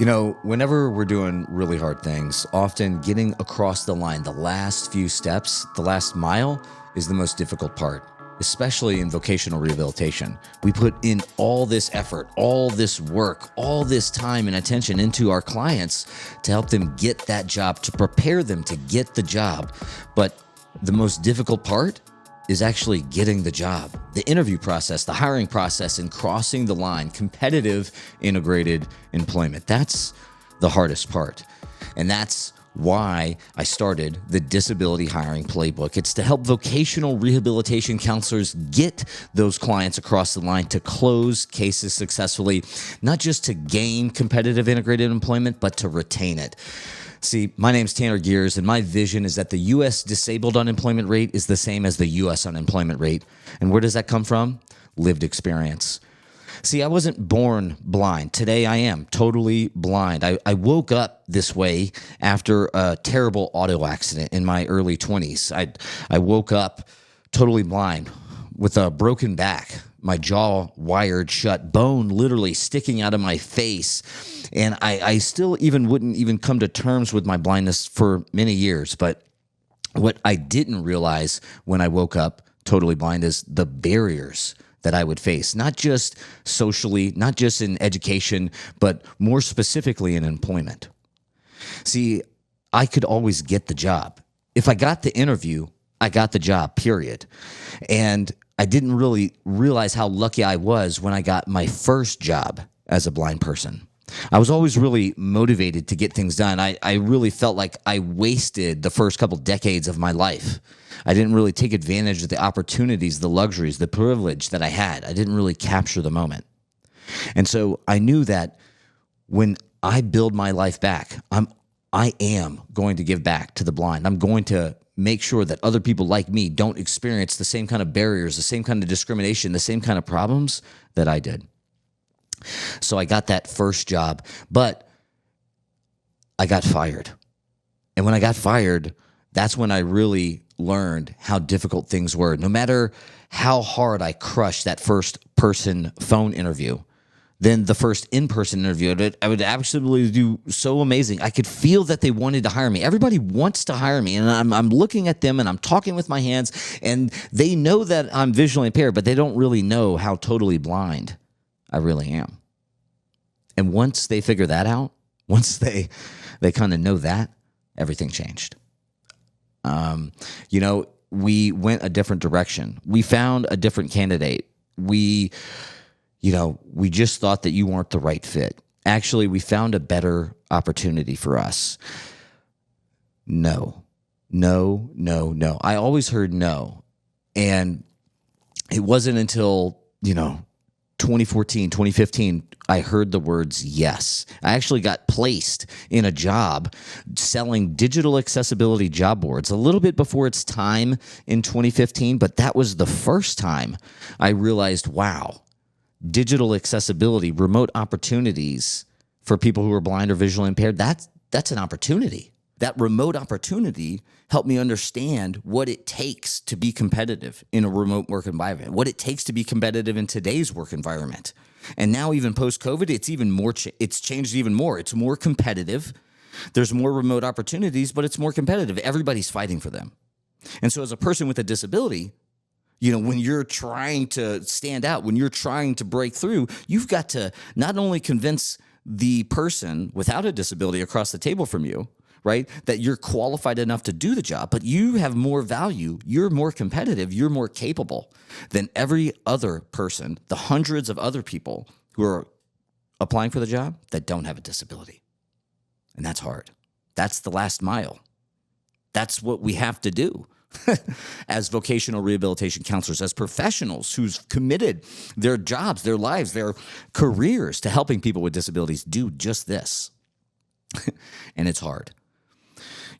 Whenever we're doing really hard things, often getting across the line, the last few steps, the last mile is the most difficult part, especially in vocational rehabilitation. We put in all this effort, all this work, all this time and attention into our clients to help them get that job, to prepare them to get the job. But the most difficult part is actually getting the job. The interview process, the hiring process, and crossing the line, competitive integrated employment. That's the hardest part. And that's why I started the Disability Hiring Playbook. It's to help vocational rehabilitation counselors get those clients across the line to close cases successfully, not just to gain competitive integrated employment, but to retain it. See, my name's Tanner Gears, and my vision is that the U.S. disabled unemployment rate is the same as the U.S. unemployment rate. And where does that come from? Lived experience. See, I wasn't born blind. Today I am totally blind. I woke up this way after a terrible auto accident in my early 20s. I woke up totally blind with a broken back, my jaw wired shut, bone literally sticking out of my face. And I still wouldn't even come to terms with my blindness for many years. But what I didn't realize when I woke up totally blind is the barriers that I would face, not just socially, not just in education, but more specifically in employment. See, I could always get the job. If I got the interview, I got the job, period. And I didn't really realize how lucky I was when I got my first job as a blind person. I was always really motivated to get things done. I really felt like I wasted the first couple decades of my life. I didn't really take advantage of the opportunities, the luxuries, the privilege that I had. I didn't really capture the moment. And so I knew that when I build my life back, I am going to give back to the blind. I'm going to make sure that other people like me don't experience the same kind of barriers, the same kind of discrimination, the same kind of problems that I did. So I got that first job, but I got fired. And when I got fired, that's when I really learned how difficult things were. No matter how hard I crushed that first person phone interview, then the first in-person interview, I would absolutely do so amazing. I could feel that they wanted to hire me. Everybody wants to hire me, and I'm looking at them, and I'm talking with my hands, and they know that I'm visually impaired, but they don't really know how totally blind I really am. And once they figure that out, once they kind of know that, everything changed. We went a different direction. We found a different candidate. We just thought that you weren't the right fit. Actually, we found a better opportunity for us. No. I always heard no. And it wasn't until, 2014, 2015, I heard the words yes. I actually got placed in a job selling digital accessibility job boards a little bit before its time in 2015, but that was the first time I realized, wow, digital accessibility, remote opportunities for people who are blind or visually impaired, that's an opportunity. That remote opportunity helped me understand what it takes to be competitive in a remote work environment, what it takes to be competitive in today's work environment. And now even post-COVID, it's changed even more. It's more competitive. There's more remote opportunities, but it's more competitive. Everybody's fighting for them. And so as a person with a disability, when you're trying to stand out, when you're trying to break through, you've got to not only convince the person without a disability across the table from you, right, that you're qualified enough to do the job, but you have more value, you're more competitive, you're more capable than every other person, the hundreds of other people who are applying for the job that don't have a disability. And that's hard. That's the last mile. That's what we have to do. As vocational rehabilitation counselors, as professionals who've committed their jobs, their lives, their careers to helping people with disabilities do just this. And it's hard.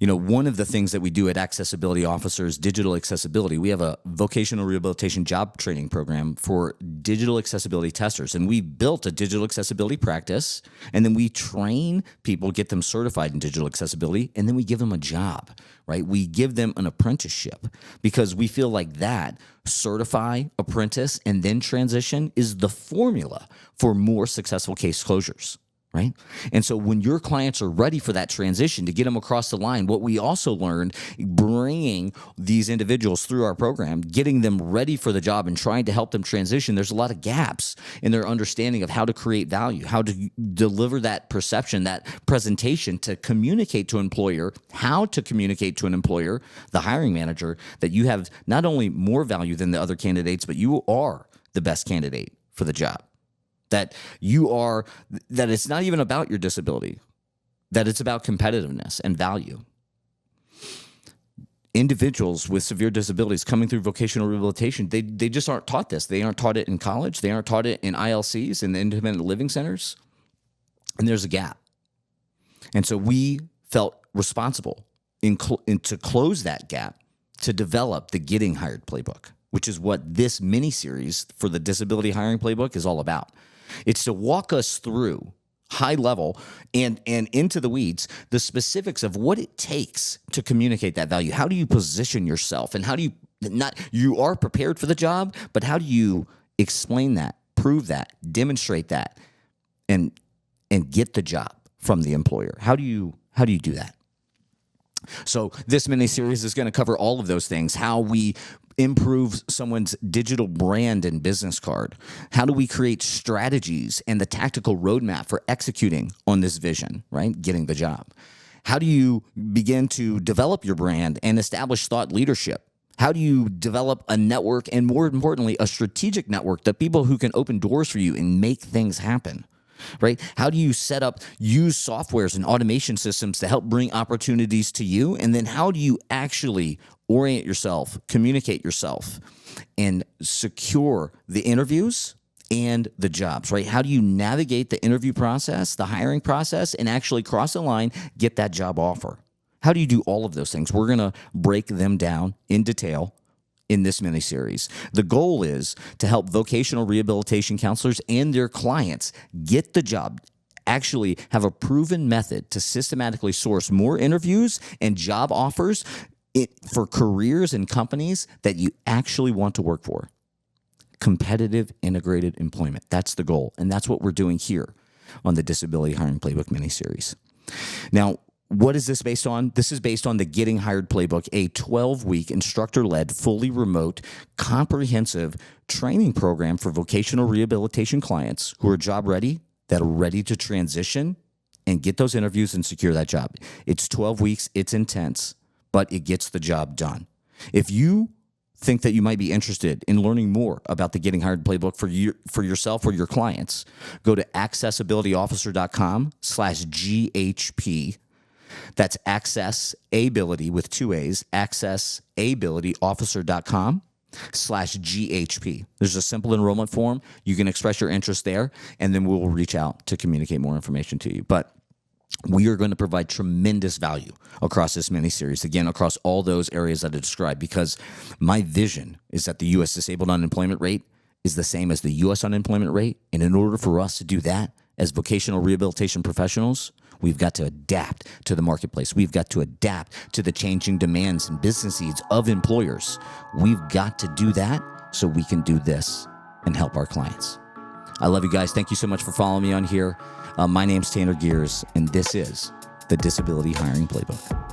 One of the things that we do at Accessibility Officers, digital accessibility, we have a vocational rehabilitation job training program for digital accessibility testers. And we built a digital accessibility practice, and then we train people, get them certified in digital accessibility, and then we give them a job, right? We give them an apprenticeship because we feel like that certify, apprentice, and then transition is the formula for more successful case closures. right? And so when your clients are ready for that transition to get them across the line, what we also learned bringing these individuals through our program, getting them ready for the job and trying to help them transition, there's a lot of gaps in their understanding of how to create value, how to deliver that perception, that presentation to communicate to an employer, how to communicate to an employer, the hiring manager, that you have not only more value than the other candidates, but you are the best candidate for the job. That it's not even about your disability, that it's about competitiveness and value. Individuals with severe disabilities coming through vocational rehabilitation, they just aren't taught this. They aren't taught it in college. They aren't taught it in ILCs, in the independent living centers. And there's a gap. And so we felt responsible to close that gap, to develop the Getting Hired Playbook, which is what this mini-series for the Disability Hiring Playbook is all about. It's to walk us through high level and into the weeds, the specifics of what it takes to communicate that value. How do you position yourself, and how do you are prepared for the job, but how do you explain that, prove that, demonstrate that, and get the job from the employer? How do you do that? So this mini-series is going to cover all of those things. How we improve someone's digital brand and business card. How do we create strategies and the tactical roadmap for executing on this vision, right? Getting the job. How do you begin to develop your brand and establish thought leadership? How do you develop a network, and more importantly, a strategic network, the people who can open doors for you and make things happen? Right? How do you use softwares and automation systems to help bring opportunities to you? And then how do you actually orient yourself, communicate yourself, and secure the interviews and the jobs, right? How do you navigate the interview process, the hiring process, and actually cross the line, get that job offer? How do you do all of those things? We're going to break them down in detail in this mini-series. The goal is to help vocational rehabilitation counselors and their clients get the job, actually have a proven method to systematically source more interviews and job offers for careers and companies that you actually want to work for. Competitive integrated employment. That's the goal. And that's what we're doing here on the Disability Hiring Playbook mini-series. Now, what is this based on? This is based on the Getting Hired Playbook, a 12-week instructor-led, fully remote, comprehensive training program for vocational rehabilitation clients who are job ready, that are ready to transition and get those interviews and secure that job. It's 12 weeks. It's intense, but it gets the job done. If you think that you might be interested in learning more about the Getting Hired Playbook for yourself or your clients, go to accessabilityofficer.com/GHP. That's accessability with 2 A's, accessabilityofficer.com/GHP. There's a simple enrollment form. You can express your interest there, and then we'll reach out to communicate more information to you. But we are going to provide tremendous value across this mini-series, again, across all those areas that I described, because my vision is that the U.S. disabled unemployment rate is the same as the U.S. unemployment rate. And in order for us to do that as vocational rehabilitation professionals, we've got to adapt to the marketplace. We've got to adapt to the changing demands and business needs of employers. We've got to do that so we can do this and help our clients. I love you guys. Thank you so much for following me on here. My name's Tanner Gears, and this is the Disability Hiring Playbook.